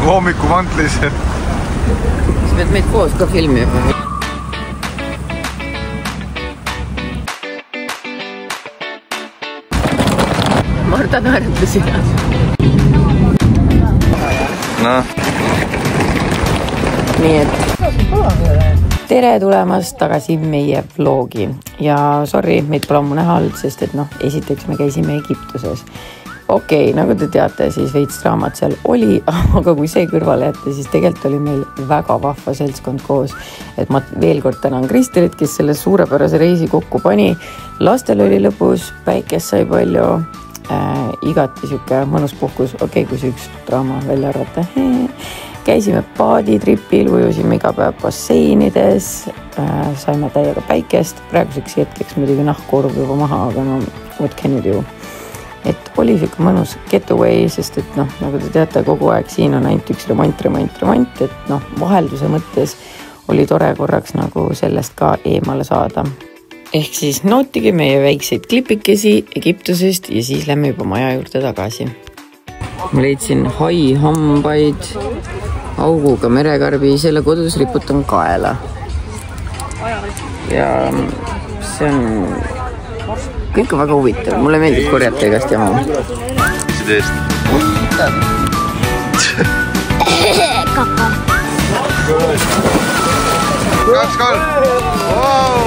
Hommikumantlis. Sa pead meid koos ka filmi juba. Marta naerutusi. No. Nii et tere tulemast tagasi meie vlogi ja sorry, meid pole ammu näha olnud, sest et esiteks me käisime Egiptuses. Okei, nagu te teate, siis veits draamat seal oli, aga kui see kõrvale jätta, siis tegelikult oli meil väga vahva seltskond koos. Et ma veel kord tänan Kristelit, kes selle suurepärase reisi kokku pani. Lastel oli lõpus, päikest sai palju, igati siuke mõnus puhkus. Okei, kui see üks draama välja arvata. Käisime paaditripil, ujusime iga päev basseinides, saime täiega päikest. Praeguseks hetkeks muidugi nahkkoorub juba maha, aga what can you do? Et oli siuke mõnus getaway, sest et nagu te teate, kogu aeg siin on ainult üks remont, et vahelduse mõttes oli tore korraks nagu sellest ka eemale saada. Ehk siis nautige meie väikseid klipikesi Egiptusest ja siis lähme juba maja juurde tagasi. Ma leidsin hai hambaid, auguga merekarbi, selle kodus riputan kaela. Ja see on kõik on väga huvitav. Mulle meeldib korjata igast jama. Sideest. Kaka. 2-3. Wow!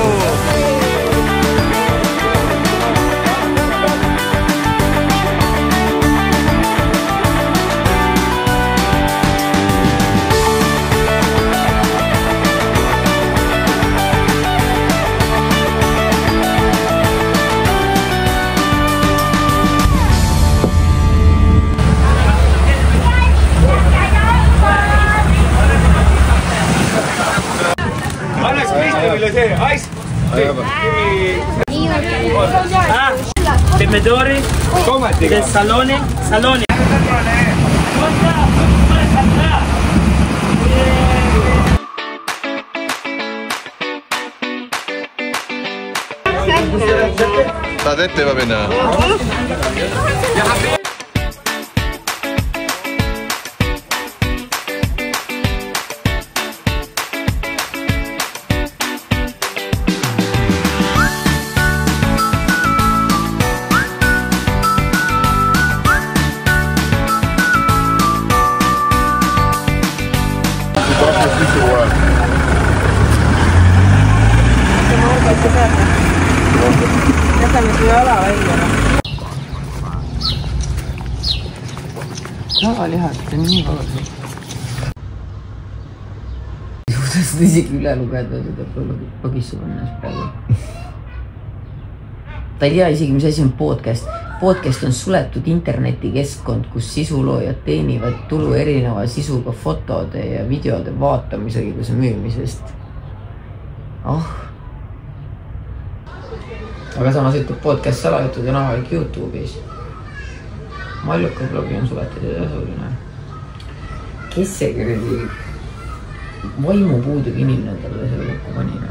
Bebedori del salone. Tahad ette juba minna? Lavalihad on nii valusad. Suudest isegi üle lugeda seda pagissu pannas praegu. Ta ei tea isegi, mis asi on podcast. Podcast on suletud internetikeskkond, kus sisuloojad teenivad tulu erineva sisuga fotode ja videode vaatamisega, kus müümisest. Aga samas ütleb podcast salajutud ja avalik YouTube'is. Malluka blogi on suletud ja tasuline. Kes see kõrdi vaimu puudub inimene talle selle kokku panina?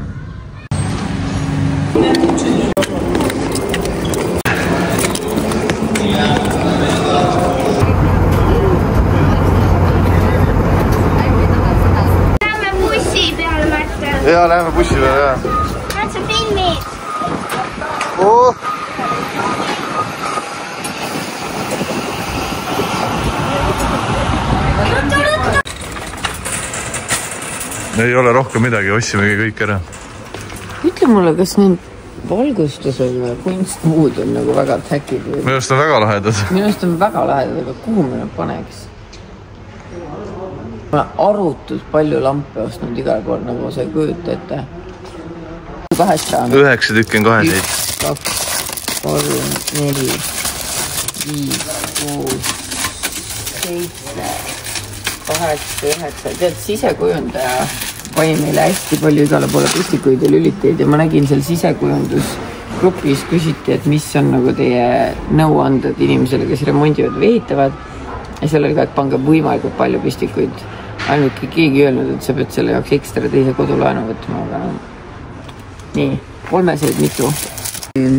Lähme bussi peale, Marta. Jaa, lähme bussi peale, jah. Kas sa filmid? Ei ole rohkem midagi, ossimegi kõik ära. Ütle mulle, kas need valgustused ja kunstmuud on nagu väga täkid või? Minu arust on väga lahedad. Minu arust on väga lahedad, aga kuhu me need paneks? Ma olen arutult palju lampe ostnud igal pool, nagu sa ei kujuta ette. 8 saanud. 9 tükki on 2 seit. 2, 3, 4, 5, 6, 7, 8, 9. Tead, sisekujundaja pani meile hästi palju igale poole pistikuid ja lüliteid ja ma nägin seal sisekujundusgrupis küsiti, et mis on nagu teie nõuanded inimesele, kes remondivad või ehitavad. Ja seal oli ka, et pange võimalikult palju pistikuid. Ainult keegi öelnud, et sa pead selle jaoks ekstra teise kodulaenu võtma, aga nii, 3 mitu. 4,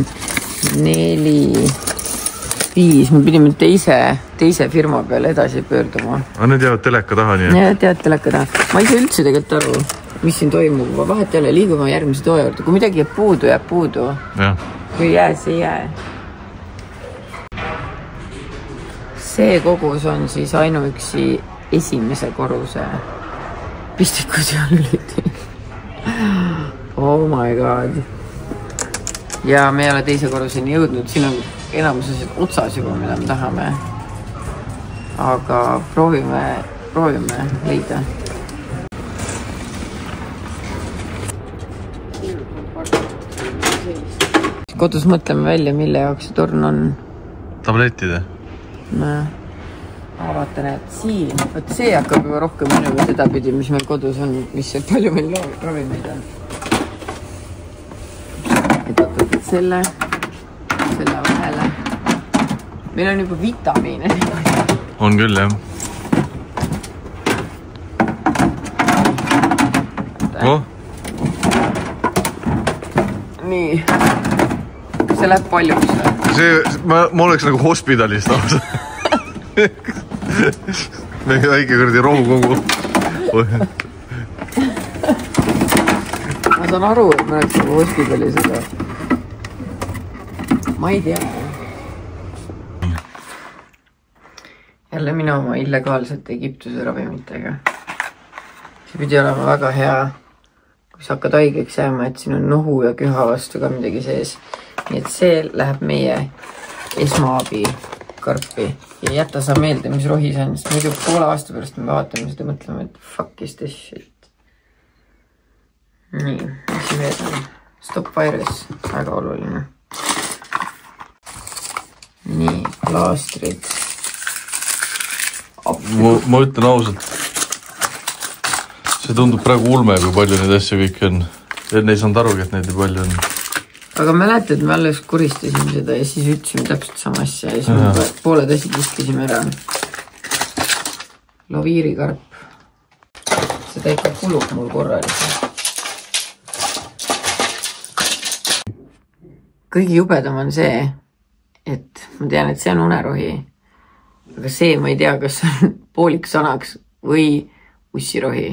5, 5, me pidime teise firma peale edasi pöörduma. Aga need jäävad teleka taha nii? Ja, tead teleka taha. Ma ei saa üldse tegelikult aru, mis siin toimub. Vahet jälle liigume järgmise toa juurde. Kui midagi jääb puudu. Ja. Kui ei jää, see ei jää. See kogus on siis ainuüksi esimese korruse pistikud ja lüliti. Oh my god. Ja me ei ole teise korruseni jõudnud. Siin on enamuses otsas juba, mida me tahame. Aga proovime leida. Kodus mõtleme välja, mille jaoks see torn on. Tablettide? Vaata näed siin. Võt see hakkab juba rohkem minema seda pidi, mis meil kodus on, mis palju meil ravimeid on. Et selle vahele. Meil on juba vitamiine. On küll, jah. Oh. Nii. See läheb paljuks. Ma oleks nagu hospidalist lausa. Meie väike kõrdi rohukogu. Ma saan aru, et ma oleks nagu hospidalis, aga ma ei tea. Jälle minu oma illegaalsete Egiptuse ravimitega. See pidi olema väga hea, kui sa hakkad haigeks jääma, et siin on nohu ja küha vastu ka midagi sees. Nii et see läheb meie esmaabi karpi ja jätta sa meelde, mis rohi see on, sest muidu poole aasta pärast me vaatame seda ja mõtleme, et fuck is this shit. Nii, mis see veel on? Stop virus, väga oluline. Nii, plaastrid. Ma ütlen ausalt, see tundub praegu ulme, kui palju neid asja kõik on. Enne ei saanud arugi, et neid nii palju on. Aga mäletad, me alles kuristasime seda ja siis ütlesime täpselt sama asja ja siis me pooled asjad viskisime ära. Laviirikarp. Seda ikka kulub mul korraliselt. Kõigi jubedam on see, et ma tean, et see on unerohi. Aga see ma ei tea, kas on poolik sanaks või ussirohi.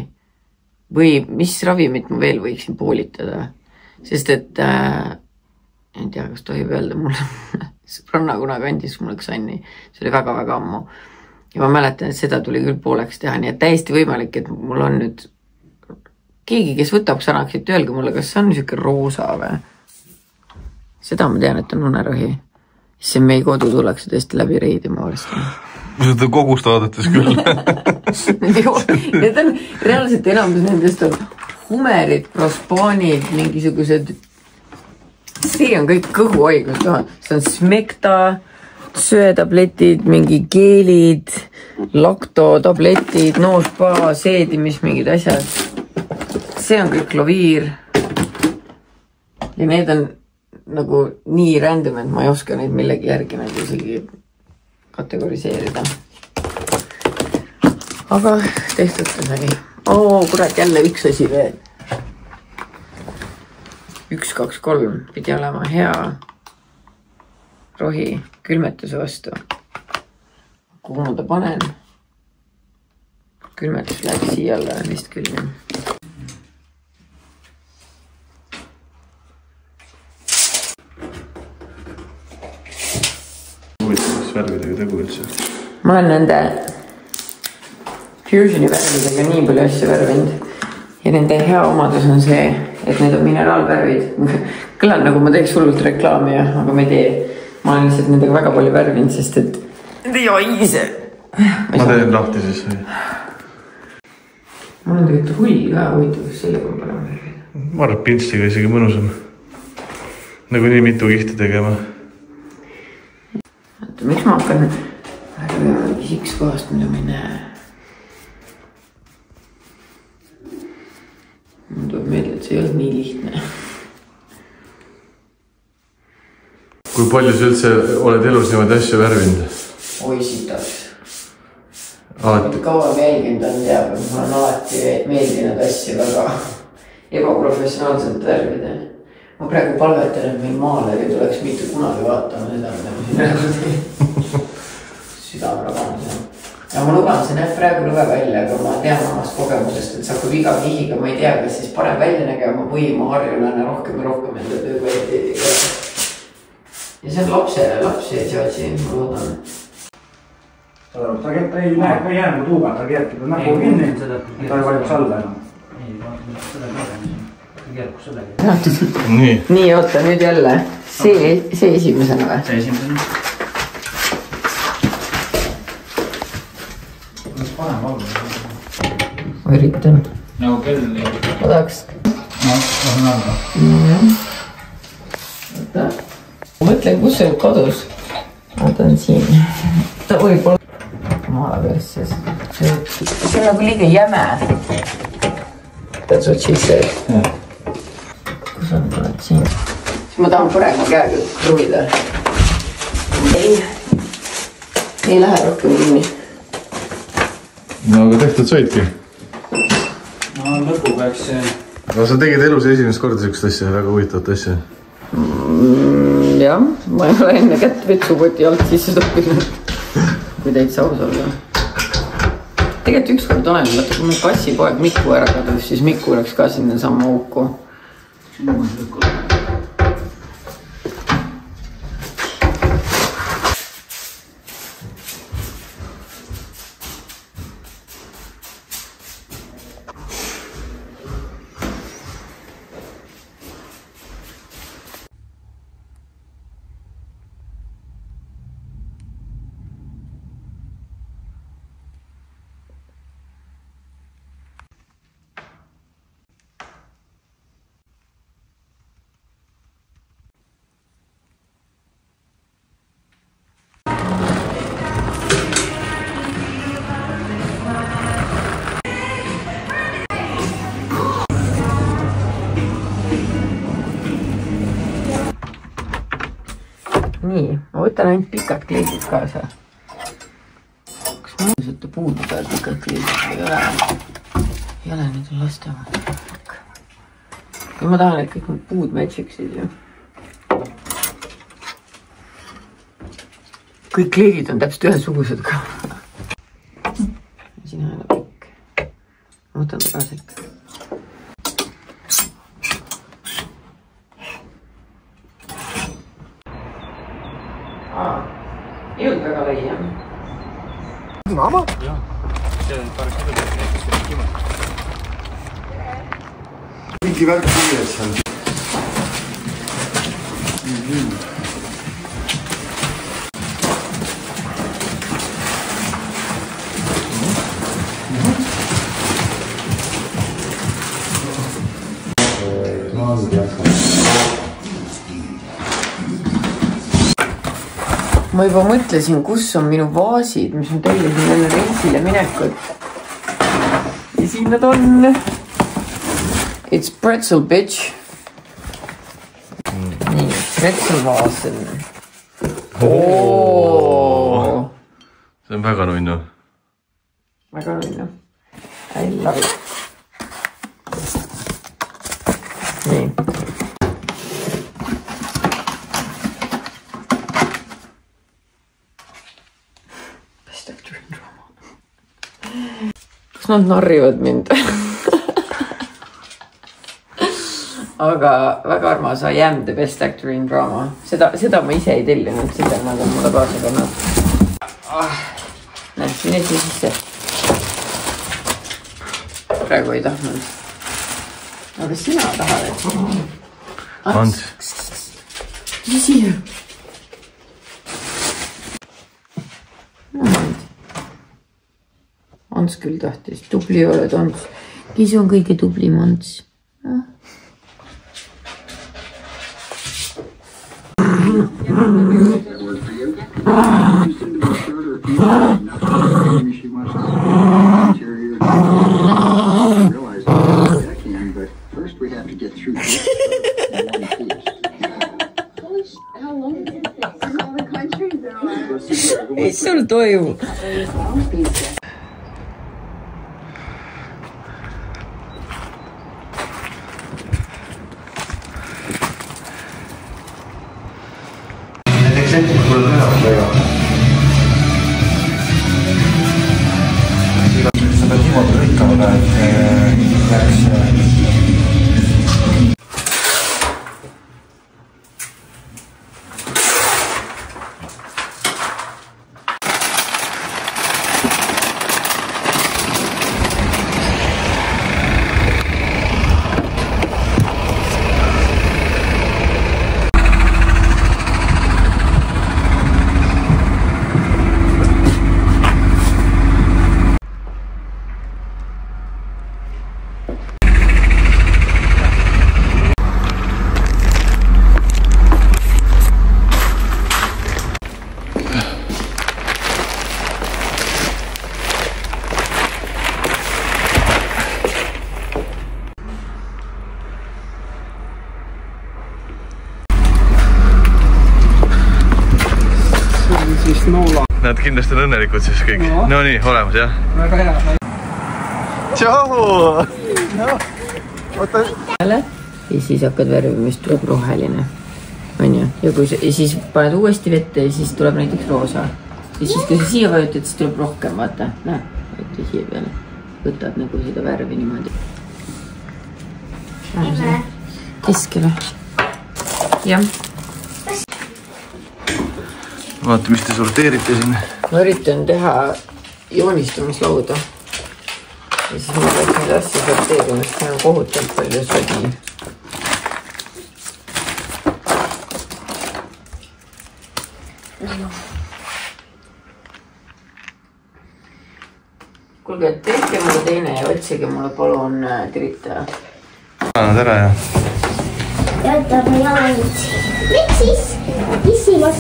Või mis ravimit ma veel võiksin poolitada. Sest et ei tea, kas tohib öelda mulle sõbranna kunagi andis mulle ksanni. See oli väga-väga ammu. Ja ma mäletan, et seda tuli küll pooleks teha. Nii et täiesti võimalik, et mul on nüüd keegi, kes võtab sanaks, et öelge mulle, kas see on niisugune roosa või. Seda ma tean, et on unerohi. See meie kodu tullakse tõesti läbi reidima varsti. Seda kogust vaadates küll. Need on reaalselt enamus nendest on humerid, prospaanid, mingisugused. See on kõik kõhuhaigus. See on smekta, söetabletid, mingi geelid, laktotabletid, noospa, seedimis, mingid asjad. See on kõik loviir. Ja need on nagu nii random, et ma ei oska neid millegi järgi nagu isegi kategoriseerida. Aga tehtud ta sai. Kurat, jälle üks asi veel. 1, 2, 3 pidi olema hea rohi külmetuse vastu. Kuhu ma ta panen? Külmetus läheb siia alla vist küll. Huvitavas värvidega tegu üldse. Ma olen nende Fusioni värvidega nii palju asju värvinud. Ja nende hea omadus on see, et need on mineraalvärvid. Kõlan nagu ma teeks hullult reklaami, aga ma ei tee. Ma olen lihtsalt nendega väga palju värvinud, sest et need ei haise. Ma teen lahti siis. Mul on tegelikult hull ka huvitav, sellega on palju värvid. Ma arvan, pinstiga isegi mõnusam. Nagu nii mitu kihti tegema. Miks ma hakkan värvima üks kohast, mida ma ei näe? Mul tuleb meelde, et see ei olnud nii lihtne. Kui palju sa üldse oled elus niimoodi asju värvinud? Oi sitaks. Kaua jälginud on teab, et ma olen alati meeldinud asju väga ebaprofessionaalselt värvida. Ma praegu palvetan, et meil maale ei tuleks mitte kunagi vaatama seda, mida ma siin räägin. südamerabane. Ja ma luban, see näeb praegu lõve välja, aga ma tean omast kogemusest, et see hakkab iga kihiga, ma ei tea, kas siis parem välja nägema või ma harjun aina rohkem ja rohkem enda töökvaliteediga. Ja see on lapsele, lapsi ei see asi, ma loodan. Ta ei näe, ka ei jää nagu tuuga, ta keerab näpu kinni, ta ei vajuks alla enam. Nii, oota, nüüd jälle. See esimesena või? See esimesena. Ma üritan. Nagu kell ei... Ma tahaks. No, lasen alla. Oota. Ma mõtlen, kus see kodus. Vaata on siin. Ta võib olla maala perses. See on nagu liiga jäme. That's what she said. Kus on tuled siin? Ma tahan parema käega truida. Ei lähe rohkem kinni. No aga tehtud saidki. No lõpu peaks see... No sa tegid elus esimest korda sellist asja, väga huvitavat asja. Jah, ma ei ole enne kätt vetsupoti alt sisse toppinud. Kui täitsa aus olla. Tegelikult ükskord olen, kui mu kassipoeg Miku ära kadus, siis Miku läks ka sinna samma auku. Nii, ma võtan ainult pikad kleidid kaasa. Kas ma mõnusete puudu peal pikad kleidid või ei ole? Ei ole, need on lastevad. Ja ma tahan, et kõik need puud matchiksid ju. Kõik kleidid on täpselt ühesugused ka. Siin on pikk. Ma võtan ta kaasa ikka. Ei olnud väga lai, jah? Mama? Jah, see on pärast seda, et need kes kima. Mingi värk küljes seal. Ma juba mõtlesin, kus on minu vaasid, mis ma tellisin enne reisile minekut. Ja siin nad on. It's pretzel, bitch. Nii, pretzel vaasen. Oo. See on väga nunnu. Väga nunnu. I love it. Nii. Kas nad narrivad mind? Aga väga armas, I am the best actor in drama. Seda ma ise ei tellinud, seda nad on mulle kaasa pannud. Näe, mine sisse. Praegu ei tahtnud. Aga sina tahad, et... Ants. Mis siia? Ants küll tahtis. Tubli oled, Ants. Kes on kõige tublim Ants? Mis sul toimub? seda niimoodi lõikama, et läks Nad kindlasti on õnnelikud siis kõik. No nii, olemas jah? Väga hea. Tšau! Ja siis hakkad värvima, mis tuleb roheline. On ju? Ja siis paned uuesti vette ja siis tuleb näiteks roosa. Ja siis kui sa siia vajutad, siis tuleb rohkem, vaata. Näe, vajuta siia peale. Võtad nagu seda värvi niimoodi. Keskele. Jah. Vaata, mis te sorteerite siin. Ma üritan teha joonistamislauda. Ja siis ma peaks neid asja sorteerima, sest meil on kohutavalt palju sodi. Kuulge, tehke mulle teine ja otsige mulle palun tiritaja. Annad ära ja? Jätab ma jalanud. Miks siis? Isimas.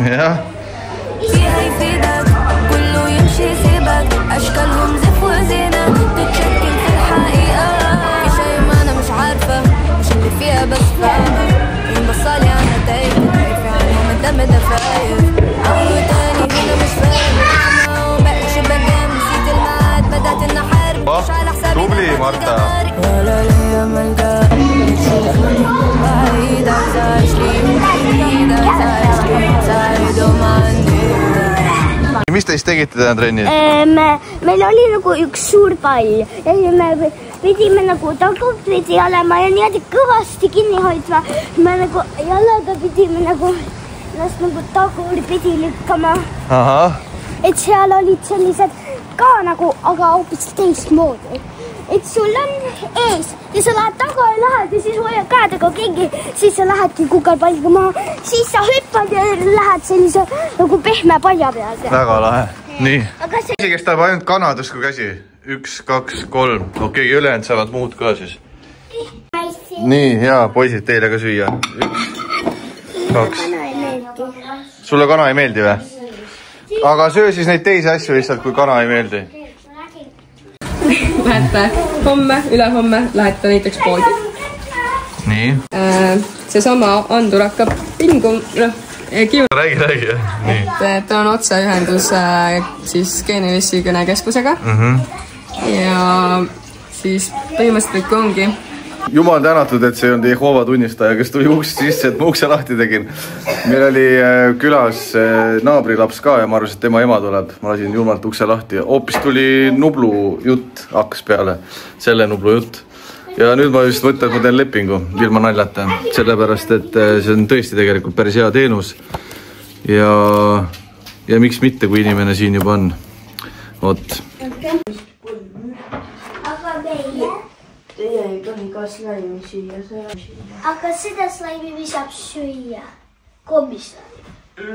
jah. أشكالهم زف وزينة تتشكل في الحقيقة في شيء ما أنا مش عارفة مش اللي فيها بس فاهمة ينبصالي أنا تايه خايفة عنهم أنت متفايف أول تاني هنا مش فاهم وبقى شبه جام نسيت الميعاد بدأت إن أحارب مش على حسابي دوبلي مارتا ولا ليا ملجأ بعيد عايز أعيش لي بعيد عايز أعيش لي ساعدهم عندي. Mis te siis tegite täna trennis? Meil oli nagu üks suur pall ja me pidime nagu tagurpidi olema ja niimoodi kõvasti kinni hoidma. Me nagu jalaga pidime nagu ennast nagu tagurpidi lükkama. Aha. Et seal olid sellised ka nagu, aga hoopis teistmoodi. Et sul on ees ja sa lähed taga ja lähed ja siis hoiad käedega kingi, siis sa lähedki kukarpalliga maha, siis sa hüppad ja lähed sellise nagu pehme palja peal. Väga lahe. Nii. See... Kes tahab ainult kana, tõstku käsi. 1, 2, 3. Okei, ülejäänud saavad muud ka siis. Nii, hea, poisid, teile ka süüa. 1, 2. Sulle kana ei meeldi või? Aga söö siis neid teisi asju lihtsalt, kui kana ei meeldi. Lähete homme, ülehomme lähete näiteks poodi. Nii. Seesama andur hakkab pingum, Räägi, jah. Nii. Et on otseühendus siis geenilisi kõnekeskusega. Ja siis põhimõtteliselt ongi. Jumal tänatud, et see on Jehoova tunnistaja, kes tuli uksest sisse, et ma ukse lahti tegin. Meil oli külas naabrilaps ka ja ma arvasin, et tema ema tuleb. Ma lasin jumalt ukse lahti. Hoopis tuli Nublu jutt, hakkas peale. Selle Nublu jutt. Ja nüüd ma just mõtlen, et ma teen lepingu ilma naljata. Sellepärast, et see on tõesti tegelikult päris hea teenus. Ja miks mitte, kui inimene siin juba on. Oot. Teie ei tohi ka slaimi süüa. Aga seda slaimi saab süüa. Kommislaimi.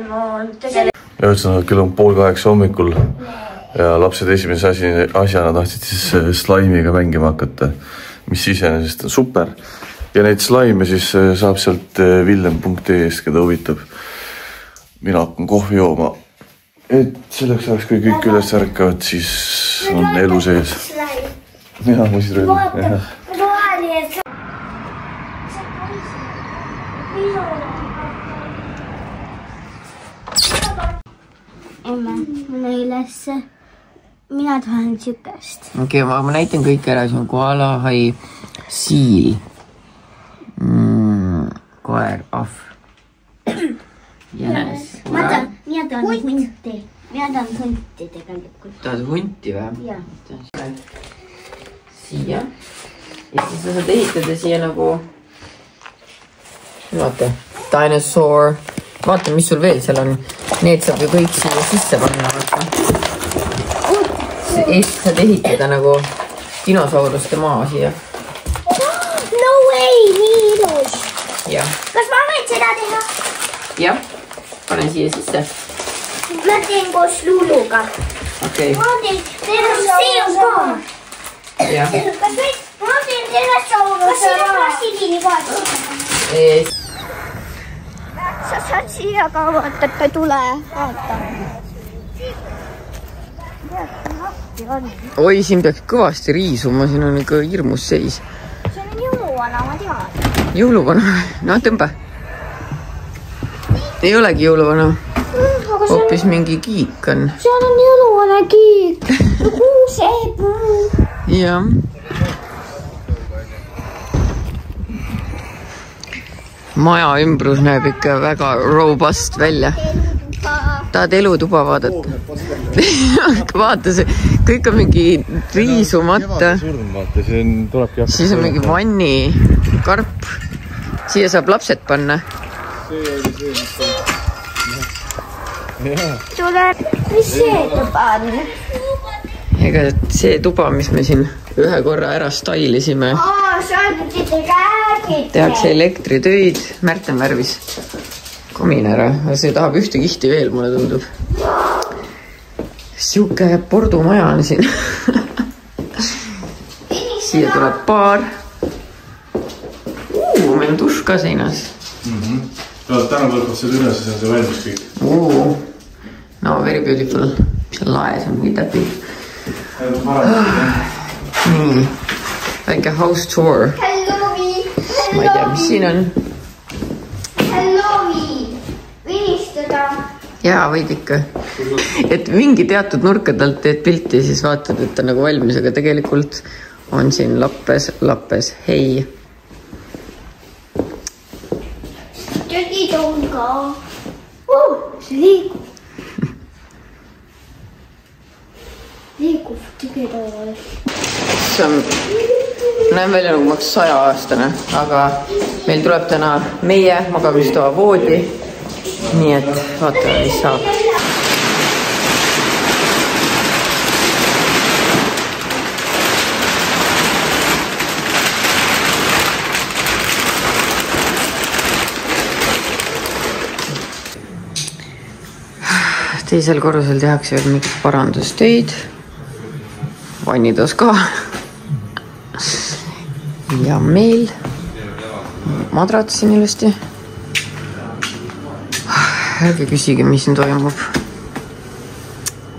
No, ja ütlesime, kell on 7:30 hommikul. Ja lapsed esimese asjana tahtsid siis slaimiga mängima hakata. Mis iseenesest on super. Ja neid slaime siis saab sealt villem.ee-st, keda huvitab. Mina hakkan kohvi jooma. Et selleks ajaks, kui kõik üles ärkavad, siis on elu sees. Jah, muiströöl. Emme, mene ülesse. mina tahan siukest. Okei, ma näitan kõik ära, see on koala, hai, siil, koer, ahv, jänes. Mina tahan hunti. Mina tahan hunti tegelikult. Tahad hunti või? Jah. Siia. Ja siis sa saad ehitada siia nagu, vaata, dinosaur. Vaata, mis sul veel seal on. Need saab ju kõik siia sisse panna, vaata. Eest saad ehitada nagu dinosauruste maa siia. No way, nii ilus. Jah. Kas ma võin seda teha? Jah, panen siia sisse. Ma teen koos Luluga. Okei. Ma teen sellest ka. Jah. Ma teen sellest plastilini ka. Sa saad siia ka vaadata, tule. Vaata. Oi, siin peaks kõvasti riisuma, siin on ikka hirmus seis. See on jõuluvana, ma tean. Jõuluvana? No tõmba. Ei olegi jõuluvana. Hoopis mingi kiik on. Seal on jõuluvana kiik. Kuusepuu. Jah. Maja ümbrus näeb ikka väga robust välja. Tahad elutuba vaadata? Vaata see, kõik on mingi riisumata. Siis on mingi vanni, karp. Siia saab lapsed panna. Tule, mis see tuba on? Ega see tuba, mis me siin ühe korra ära stylisime. See on nüüd räägid. Tehakse elektritöid, Märten värvis komin ära. See tahab ühte kihti veel, mulle tundub. Siuke pordumaja on siin. Siia tuleb baar. Meil on dušš ka seinas. Täna võtavad selle üles, siis on see valmis kõik. No, very beautiful. See laes on mingi täpi. Nii. Väike house tour. Ma ei tea, mis siin on. Jaa, võid ikka. Et mingi teatud nurkadelt teed pilti, siis vaatad, et ta nagu valmis, aga tegelikult on siin lappes, hei. Türgid on ka. See liigub. Liigub tügedavale. See on, näen välja nagu maks 100-aastane, aga meil tuleb täna meie magamistoa voodi. Nii et vaata, mis saab. Teisel korrusel tehakse veel mingit parandustöid. Vannitoas ka. Ja meil madrats siin ilusti. Ärge küsige, mis siin toimub.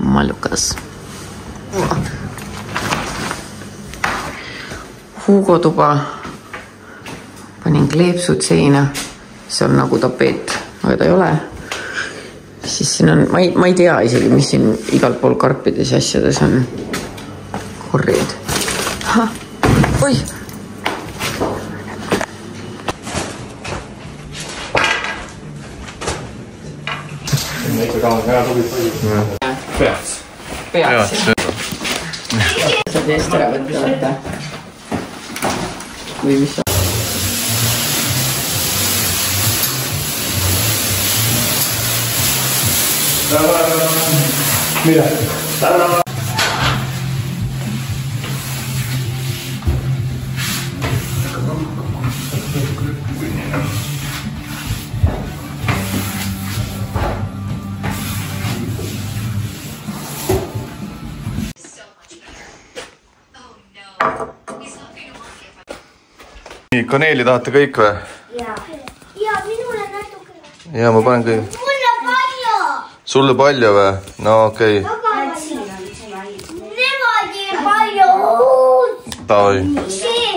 Mallukas. Hugo tuba. Panin kleepsud seina. See on nagu tapeet, aga ta ei ole. Siis siin on, ma ei tea isegi, mis siin igal pool karpides ja asjades on. Korrid. Oi! Peats. Saad eest ära võtta, võtta. Või mis on? Mida? Kaneeli tahate kõik või? Ja minule natuke. Ja ma panen kõik. Mulle palju. Sulle palju või? No okei. Niimoodi palju. Tavai. See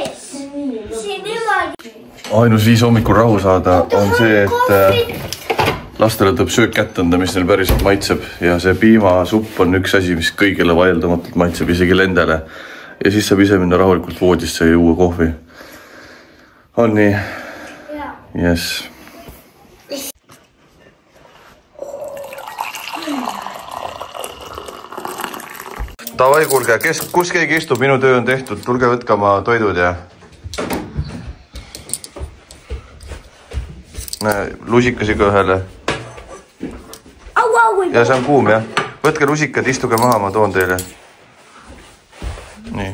niimoodi. Ainus viis hommikul rahu saada on see, et lastele tuleb söök kätte anda, mis neil päriselt maitseb ja see piimasupp on üks asi, mis kõigile vaieldamatult maitseb, isegi lendele. Ja siis saab ise minna rahulikult voodisse ja juua kohvi. On nii? Yes. Tavai, kuulge, kus keegi istub, minu töö on tehtud, tulge võtke oma toidud ja lusikasi ka ühele. Ja see on kuum, jah. Võtke lusikad, istuge maha, ma toon teile. Nii.